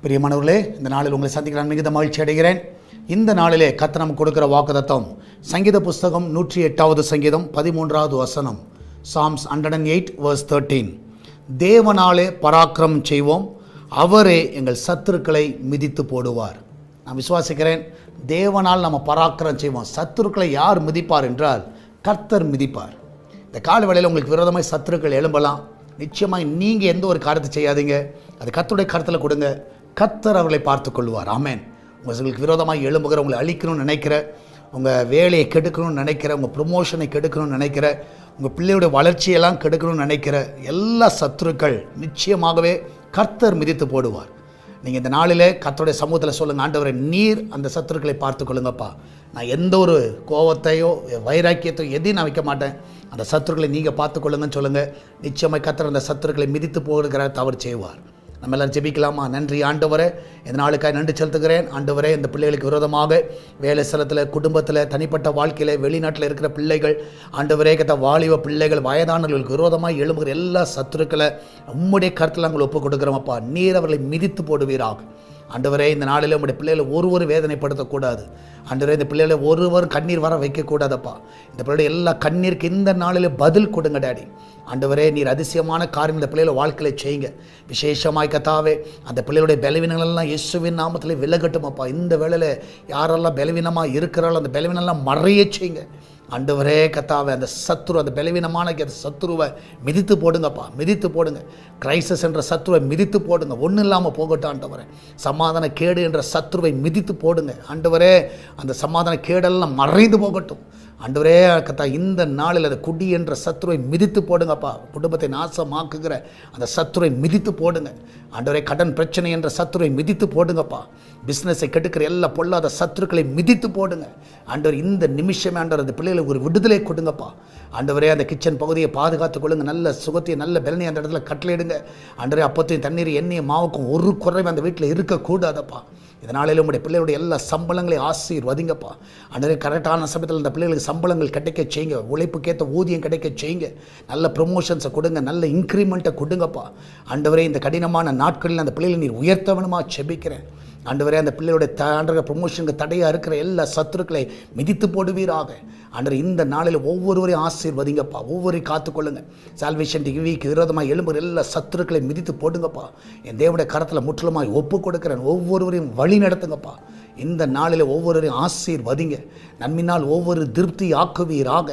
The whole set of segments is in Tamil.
பிரியமானவர்களே, இந்த நாளில் உங்களை சந்திக்க நான் மிகுந்த மகிழ்ச்சி அடைகிறேன். இந்த நாளிலே கர்த்தர் நமக்கு கொடுக்கிற வாக்குத்தத்தம் சங்கீத புஸ்தகம் 108வது சங்கீதம் 13வது வசனம். Psalms 108 verse 13. தேவனாலே பராக்கிரமம் செய்வோம், அவரே எங்கள் சத்துருக்களை மிதித்து போடுவார். நான் விசுவாசிக்கிறேன், தேவனால் நம்ம பராக்கிரமம் செய்வோம். சத்துருக்களை யார் மிதிப்பார் என்றால் கர்த்தர் மிதிப்பார். இந்த கால வேளையில் உங்களுக்கு விரோதமாய் சத்துருக்கள் எழும்பலாம். நிச்சயமாக நீங்கள் எந்த ஒரு காரியத்தை செய்யாதீங்க, அது கர்த்தருடைய கருத்தில் கொடுங்க. கர்த்தர் அவர்களை பார்த்து கொள்வார். ஆமென். உங்களுக்கு விரோதமாக எழும்புகிற, உங்களை அழிக்கணும்னு நினைக்கிற, உங்கள் வேலையை கெடுக்கணும்னு நினைக்கிற, உங்கள் ப்ரொமோஷனை கெடுக்கணும்னு நினைக்கிற, உங்கள் பிள்ளையுடைய வளர்ச்சியெல்லாம் கெடுக்கணும்னு நினைக்கிற எல்லா சத்துருக்கள் நிச்சயமாகவே கர்த்தர் மிதித்து போடுவார். நீங்கள் இந்த நாளில் கர்த்தருடைய சமூகத்தில் சொல்லுங்கள், ஆண்டவரே நீர் அந்த சத்துருக்களை பார்த்து கொள்ளுங்கப்பா. நான் எந்த ஒரு கோபத்தையோ வைராக்கியத்தையோ எதையும் நான் வைக்க மாட்டேன். அந்த சத்துருக்களை நீங்கள் பார்த்துக்கொள்ளுங்கன்னு சொல்லுங்கள். நிச்சயமாக கர்த்தர் அந்த சத்துருக்களை மிதித்து போடுகிற தவறு செய்வார். நம்ம எல்லோரும் ஜெபிக்கலாமா? நன்றி ஆண்டவரே, இந்த நாளுக்காக நன்றி செலுத்துகிறேன். ஆண்டவரே, இந்த பிள்ளைகளுக்கு விரோதமாக வேலை ஸ்தலத்தில், குடும்பத்தில், தனிப்பட்ட வாழ்க்கையில், வெளிநாட்டில் இருக்கிற பிள்ளைகள், ஆண்டவரே கத்த வாலிப பிள்ளைகள், வயதானவர்களுக்கு விரோதமாக எழும்புகிற எல்லா சத்துருக்களை உம்முடைய கருத்தில் நாங்கள் ஒப்புக் கொடுக்குறோமப்பா. நீர் அவர்களை மிதித்து போடுவீராக. ஆண்டவரே, இந்த நாளில் உங்களுடைய பிள்ளைகளை ஒருவர் வேதனைப்படுத்தக்கூடாது. ஆண்டவரே, இந்த பிள்ளைகளை ஒருவர் கண்ணீர் வர வைக்கக்கூடாதப்பா. இந்த பிள்ளைகளை எல்லா கண்ணீருக்கு இந்த நாளில் பதில் கொடுங்க டாடி. ஆண்டவரே, நீர் அதிசயமான காரியம் இந்த பிள்ளைகளை வாழ்க்கையில் செய்யுங்க. விசேஷமாய் கத்தாவே, அந்த பிள்ளைகளுடைய பலவீனங்களெல்லாம் இயேசுவின் நாமத்தில் விலகட்டுமப்பா. இந்த வேளையில் யாரெல்லாம் பலவீனமாக இருக்கிறாலும் அந்த பலவீனெல்லாம் மறைய செய்யுங்க. ஆண்டவரே கத்தாவே, அந்த சத்துரு, அந்த பலவீனமான அந்த சத்துருவை மிதித்து போடுங்கப்பா, மிதித்து போடுங்க. கிரைசஸ் என்ற சத்துருவை மிதித்து போடுங்க. ஒன்றும் இல்லாமல் போகட்டும் ஆண்டவரே. சமாதான கேடு என்ற சத்துருவை மிதித்து போடுங்க ஆண்டவரே. அந்த சமாதான கேடெல்லாம் மறைந்து போகட்டும் ஆண்டவரே கத்தா. இந்த நாளில் அந்த குடி என்ற சத்துருவை மிதித்து போடுங்கப்பா. குடும்பத்தை நாசமாக்குகிற அந்த சத்துருவை மிதித்து போடுங்க ஆண்டவரே. கடன் பிரச்சனை என்ற சத்துருவை மிதித்து போடுங்கப்பா. பிஸ்னஸை கெடுக்கிற எல்லா பொல்லாத சத்துருக்களை மிதித்து போடுங்க ஆண்டவர். இந்த நிமிஷமே ஆண்டவர் அந்த பிள்ளைகளுக்கு ஒரு விடுதலை கொடுங்கப்பா ஆண்டவரே. அந்த கிச்சன் பகுதியை பாதுகாத்துக் கொள்ளுங்க. நல்ல சுகத்தையும் நல்ல பலனை அந்த இடத்துல கட்டளையிடுங்க ஆண்டவரே. அப்பத்தையும் தண்ணீர் எண்ணெயும் மாவுக்கும் ஒரு குறைவு அந்த வீட்டில் இருக்கக்கூடாதப்பா. இதனால உங்களுடைய பிள்ளைகளுடைய எல்லா சம்பளங்களையும் ஆசீர்வதிங்கப்பா ஆண்டவரே. கரெக்டான சமயத்தில் அந்த பிள்ளைகளுக்கு சம்பளங்கள் கிடைக்க செய்யுங்க. உழைப்புக்கேற்ற ஊதியம் கிடைக்க செய்யுங்க. நல்ல ப்ரொமோஷன்ஸை கொடுங்க, நல்ல இன்க்ரிமெண்ட்டை கொடுங்கப்பா ஆண்டவரே. இந்த கடினமான நாட்களில் அந்த பிள்ளைகளை நீர் உயர்த்தவனுமா செபிக்கிறேன் ஆண்டவரே. அந்த பிள்ளையுடைய ஆண்டவரே ப்ரொமோஷனுக்கு தடையாக இருக்கிற எல்லா சத்துருக்களை மிதித்து போடுவீராக ஆண்டவரே. இந்த நாளில் ஒவ்வொருவரையும் ஆசீர்வதிங்கப்பா, ஒவ்வொருவரையும் காத்துக்கொள்ளுங்க. சால்வேஷன் டிவிக்கு விரோதமாக எழும்புகிற எல்லா சத்துருக்களை மிதித்து போடுங்கப்பா. என் தேவனுடைய கரத்தில் முற்றிலுமாய் ஒப்பு கொடுக்கிறேன். ஒவ்வொருவரையும் வழி நடத்துங்கப்பா. இந்த நாளில் ஒவ்வொருவரையும் ஆசீர்வதிங்க. நன்மையினால் ஒவ்வொரு திருப்தி ஆக்குவீராக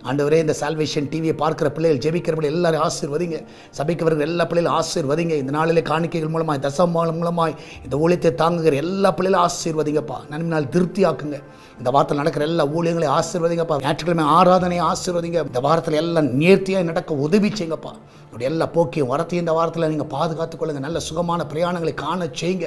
ஆண்டவரே. இந்த சால்வேஷன் டிவியை பார்க்குற பிள்ளைகள், ஜெபிக்கிறவர்கள் எல்லாரும் ஆசீர்வதிங்க. சபைக்கு வருகிற எல்லா பிள்ளைகளும் ஆசீர்வதிங்க. இந்த நாளிலே காணிக்கைகள் மூலமாய், தசமபாகம் மூலமாய் இந்த ஊழியத்தை தாங்குகிற எல்லா பிள்ளைகளும் ஆசீர்வதிங்கப்பா. நன்மையினால் திருப்தி ஆக்குங்க. இந்த வாரத்தில் நடக்கிற எல்லா ஊழியங்களையும் ஆசீர்வதிங்கப்பா. ஞாயிற்றுக்கிழமை ஆராதனையை ஆசீர்வதிங்க. இந்த வாரத்தில் எல்லாம் நேர்த்தியாக நடக்க உதவி செய்யுங்கப்பா. இப்படி எல்லா போக்கியும் வரத்தையும் இந்த வாரத்தில் நீங்கள் பாதுகாத்துக் கொள்ளுங்கள். நல்ல சுகமான பிரயாணங்களை காண செய்யுங்க.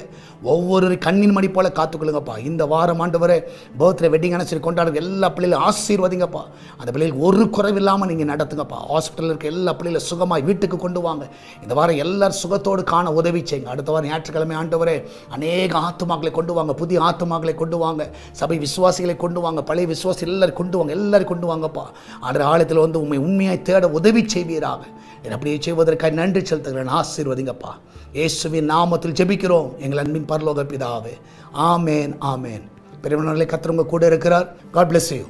ஒவ்வொரு கண்ணின் மணி போல காத்துக்கொள்ளுங்கப்பா. இந்த வாரம் ஆண்டவரே பர்த்டே வெட்டிங் அனுசரி கொண்டாடுற எல்லா பிள்ளைகளும் ஆசீர்வதிங்கப்பா. அந்த பிள்ளைகளுக்கு ஒரு குறைவில்லாமல் நீங்கள் நடத்துங்கப்பா. ஹாஸ்பிட்டலில் இருக்க எல்லா பிள்ளைகளும் சுகமாக வீட்டுக்கு கொண்டு வாங்க. இந்த வாரம் எல்லாரும் சுகத்தோடு காண உதவி செய்யுங்க. அடுத்த வாரம் ஞாயிற்றுக்கிழமை ஆண்டவரே அநேக ஆத்துமாக்களை கொண்டு வாங்க, புதிய ஆத்துமாக்களை கொண்டு வாங்க, சபை விசுவாசிகளை கொண்டு வாங்க, பழைய விசுவாசி எல்லாரும் கொண்டு வாங்க, எல்லாரும் கொண்டு வாங்கப்பா. ஆண்டு ஆழத்தில் வந்து உண்மையாய் தேட உதவி செய்வீராக. அப்படியே செய்வதற்காக நன்றி செலுத்துகிறேன். ஆசீர்வதிங்கப்பா. இயேசுவின் நாமத்தில் ஜெபிக்கிறோம் எங்கள் அன்பின் பரலோக பிதாவே. ஆமேன், ஆமேன். பெரியவர்களே, கர்த்தர் உங்க கூட இருக்கிறார். God bless you.